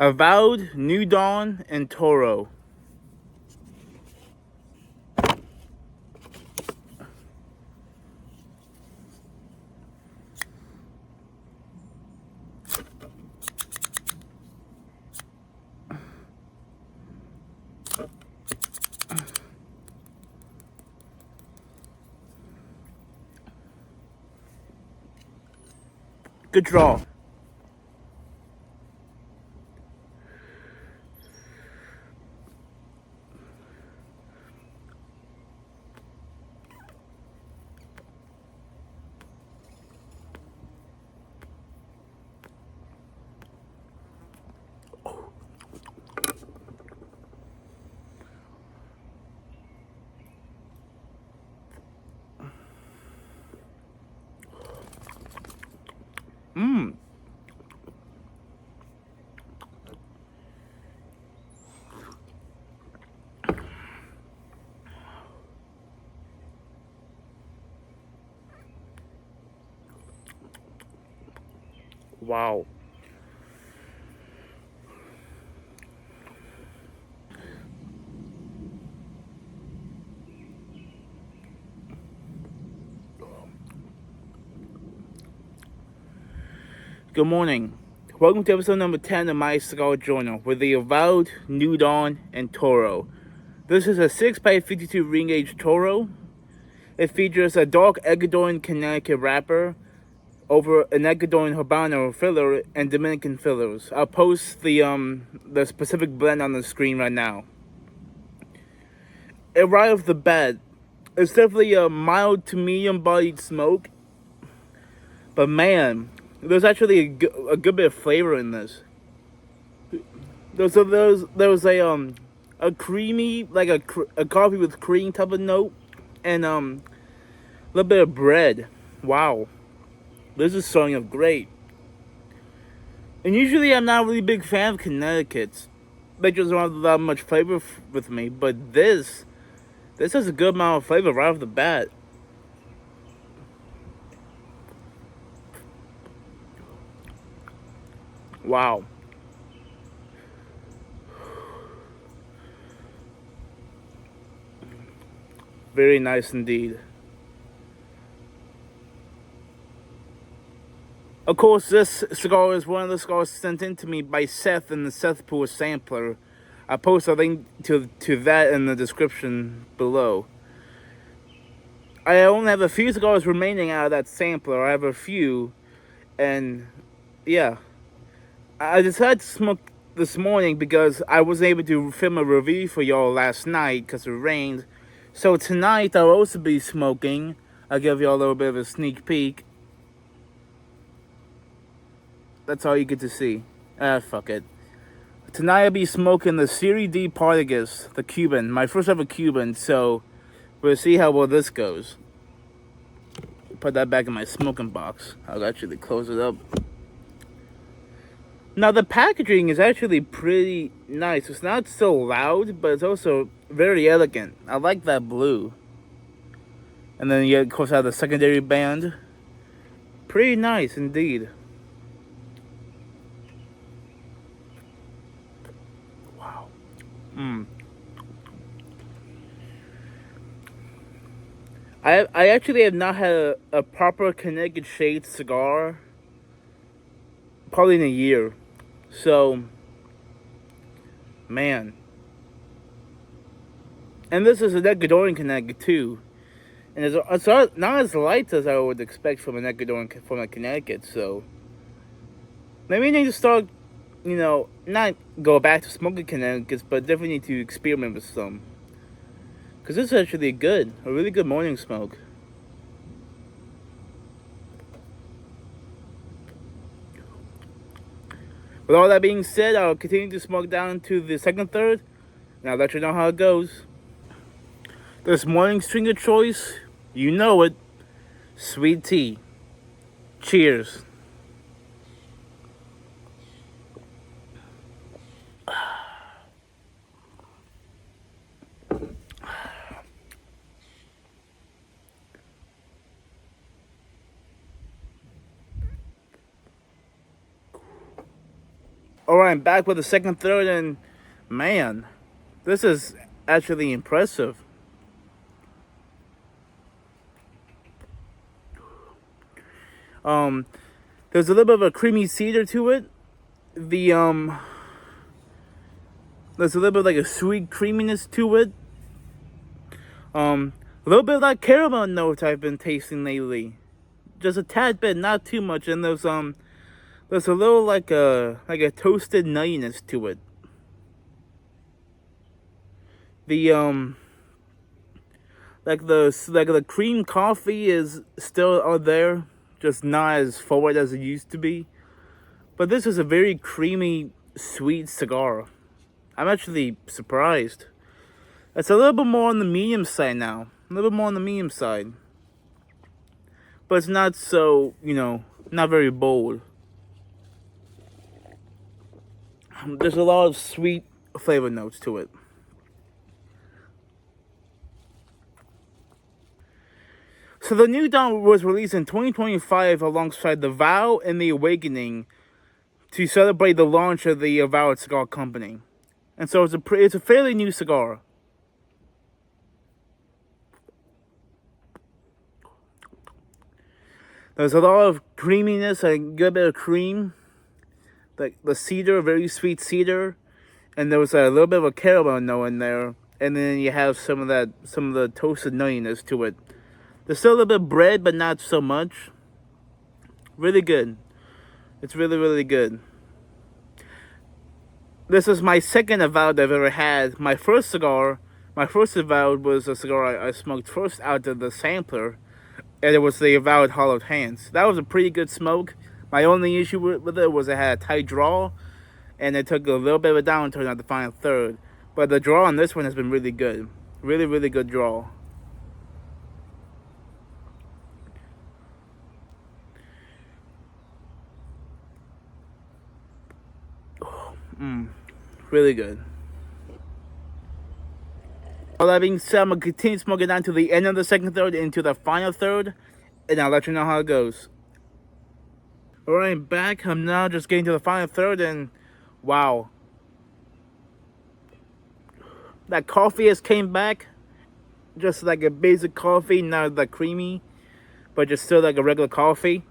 Avowed, New Dawn, and Toro. Good draw. Mmm. Wow. Good morning. Welcome to episode number 10 of my Cigar Journal with the Avowed, New Dawn, and Toro. This is a 6x52 ring gauge Toro. It features a dark Ecuadorian Connecticut wrapper over an Ecuadorian Habano filler and Dominican fillers. I'll post the specific blend on the screen right now. Right off the bat, it's definitely a mild to medium bodied smoke, but man, there's actually a good bit of flavor in this. There was a creamy, like a coffee with cream type of note, and a little bit of bread. Wow, this is starting off great. And usually I'm not a really big fan of Connecticut's. They just don't have that much flavor with me, but this has a good amount of flavor right off the bat. Wow. Very nice indeed. Of course, this cigar is one of the cigars sent in to me by Seth in the Seth Pool Sampler. I'll post a link to that in the description below. I only have a few cigars remaining out of that sampler. I have a few, and yeah. I decided to smoke this morning because I wasn't able to film a review for y'all last night because it rained. So tonight I'll also be smoking. I'll give y'all a little bit of a sneak peek. That's all you get to see. Fuck it. Tonight I'll be smoking the Series D Partagas, the Cuban. My first ever Cuban, so we'll see how well this goes. Put that back in my smoking box. I'll actually close it up. Now the packaging is actually pretty nice. It's not so loud, but it's also very elegant. I like that blue. And then you of course have the secondary band. Pretty nice indeed. Wow. I actually have not had a proper Connecticut shade cigar probably in a year. So, man. And this is an Ecuadorian Connecticut too. And it's not as light as I would expect from from a Connecticut. So, maybe I need to start, not go back to smoking Connecticut's, but definitely need to experiment with some. Because this is actually a really good morning smoke. With all that being said, I'll continue to smoke down to the second third, and I'll let you know how it goes. This morning's drink of choice, you know it, sweet tea. Cheers. Alright, I'm back with the second third, and man, this is actually impressive. There's a little bit of a creamy cedar to it. There's a little bit of like a sweet creaminess to it. A little bit of that caramel note I've been tasting lately. Just a tad bit, not too much, and there's a little like a toasted nuttiness to it. The like the cream coffee is still out there, just not as forward as it used to be. But this is a very creamy, sweet cigar. I'm actually surprised. It's a little bit more on the medium side now. A little bit more on the medium side. But it's not so, not very bold. There's a lot of sweet flavor notes to it. So the new Dawn was released in 2025 alongside the Vow and the Awakening to celebrate the launch of the Avowed Cigar Company. And so it's a fairly new cigar. There's a lot of creaminess, a good bit of cream. Like the cedar, very sweet cedar. And there was a little bit of a caramel note in there. And then you have some of the toasted nuttiness to it. There's still a little bit of bread, but not so much. Really good. It's really, really good. This is my second Avowed I've ever had. My first Avowed was a cigar I smoked first out of the sampler. And it was the Avowed Hollowed Hands. That was a pretty good smoke. My only issue with it was it had a tight draw. And it took a little bit of a downturn at the final third. But the draw on this one has been really good. Really, really good draw. Really good. All that being said, I'm going to continue smoking down to the end of the second third into the final third. And I'll let you know how it goes. Alright, I'm back. I'm now just getting to the final third, and wow. That coffee has came back. Just like a basic coffee, not that creamy. But just still like a regular coffee.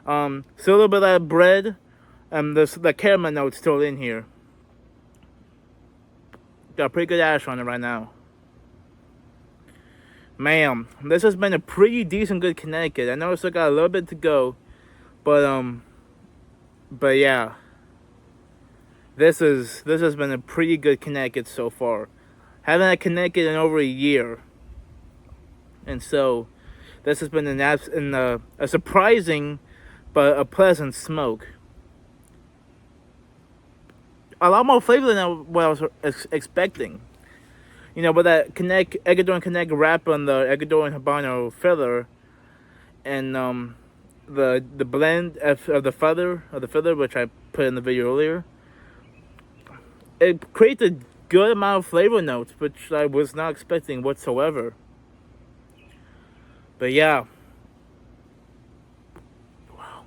Still a little bit of that bread. There's the caramel note still in here. Got a pretty good ash on it right now. Man, this has been a pretty decent good Connecticut. I know it's still got a little bit to go, but yeah, this has been a pretty good Connecticut so far. Haven't had Connecticut in over a year, and so this has been a surprising but a pleasant smoke. A lot more flavor than what I was expecting. With that Ecuadorian Connect wrap on the Ecuadorian Habano filler, and the blend of the feather, which I put in the video earlier, it creates a good amount of flavor notes, which I was not expecting whatsoever. But yeah. Wow.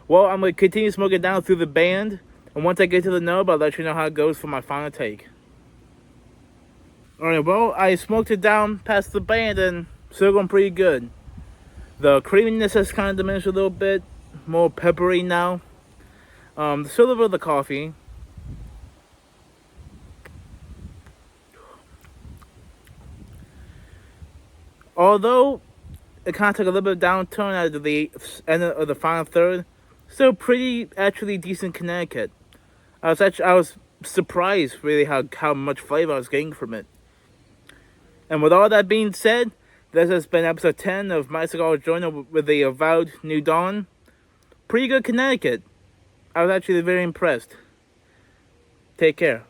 Well, I'm going to continue smoking down through the band. And once I get to the nub, I'll let you know how it goes for my final take. Alright, well, I smoked it down past the band and still going pretty good. The creaminess has kind of diminished a little bit. More peppery now. Still a little bit of the coffee. Although it kind of took a little bit of downturn at the end of the final third, still pretty actually decent Connecticut. I was surprised really how much flavor I was getting from it. And with all that being said, this has been episode 10 of My Cigar Journal with the Avowed New Dawn. Pretty good Connecticut. I was actually very impressed. Take care.